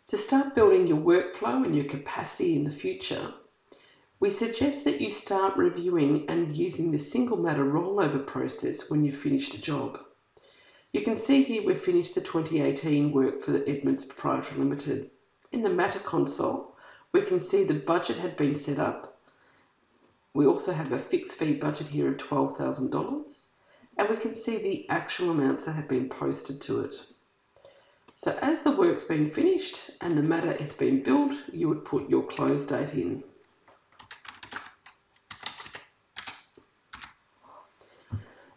To start building your workflow and your capacity in the future, we suggest that you start reviewing and using the single matter rollover process when you've finished a job. You can see here we've finished the 2018 work for the Edmonds Proprietary Limited. In the matter console, we can see the budget had been set up. We also have a fixed fee budget here of $12,000, and we can see the actual amounts that have been posted to it. So as the work's been finished and the matter has been billed, you would put your close date in.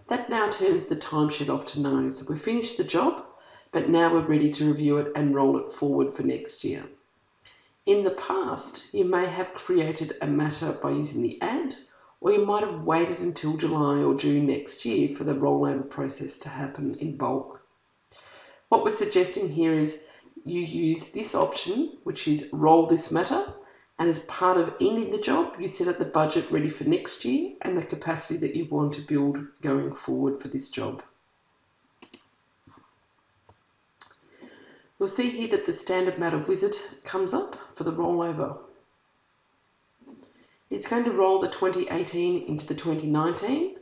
That now turns the timesheet off to no. So we've finished the job, but now we're ready to review it and roll it forward for next year. In the past, you may have created a matter by using the add, or you might have waited until July or June next year for the rollover process to happen in bulk. What we're suggesting here is you use this option, which is roll this matter, and as part of ending the job, you set up the budget ready for next year and the capacity that you want to build going forward for this job. You'll see here that the standard matter wizard comes up for the rollover. It's going to roll the 2018 into the 2019,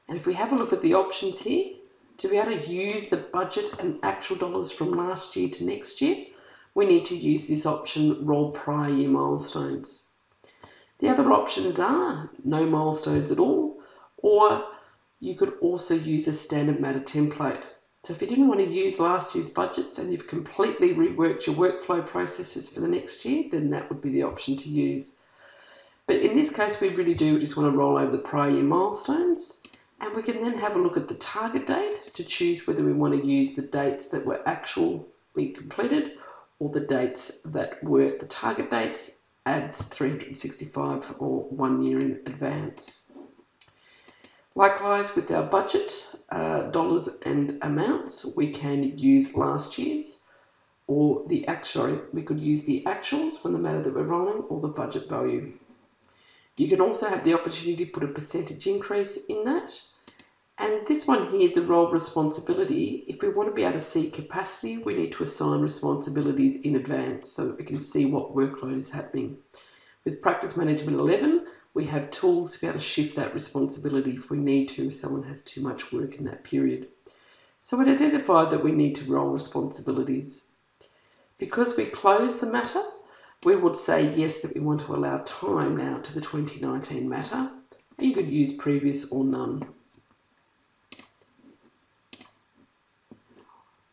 and if we have a look at the options here, to be able to use the budget and actual dollars from last year to next year, we need to use this option, roll prior year milestones. The other options are no milestones at all, or you could also use a standard matter template. So if you didn't want to use last year's budgets and you've completely reworked your workflow processes for the next year, then that would be the option to use. But in this case, we really do just want to roll over the prior year milestones. And we can then have a look at the target date to choose whether we want to use the dates that were actually completed or the dates that were the target dates at 365 or 1 year in advance. Likewise, with our budget, dollars and amounts, we can use last year's or we could use the actuals from the matter that we're rolling or the budget value. You can also have the opportunity to put a percentage increase in that. And this one here, the role responsibility, if we want to be able to see capacity, we need to assign responsibilities in advance so that we can see what workload is happening. With Practice Management 11, we have tools to be able to shift that responsibility if we need to, if someone has too much work in that period. So we'd identified that we need to roll responsibilities. Because we close the matter, we would say yes that we want to allow time now to the 2019 matter, and you could use previous or none.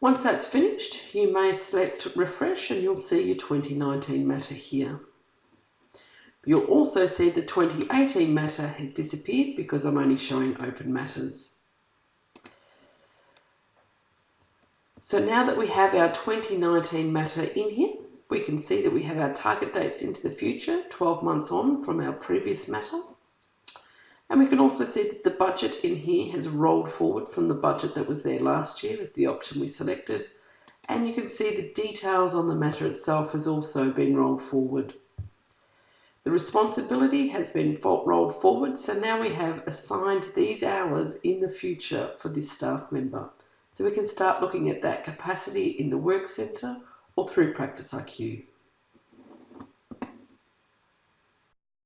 Once that's finished, you may select refresh and you'll see your 2019 matter here. You'll also see the 2018 matter has disappeared because I'm only showing open matters. So now that we have our 2019 matter in here, we can see that we have our target dates into the future, 12 months on from our previous matter. And we can also see that the budget in here has rolled forward from the budget that was there last year as the option we selected. And you can see the details on the matter itself has also been rolled forward. The responsibility has been rolled forward, so now we have assigned these hours in the future for this staff member. So we can start looking at that capacity in the work centre or through Practice IQ.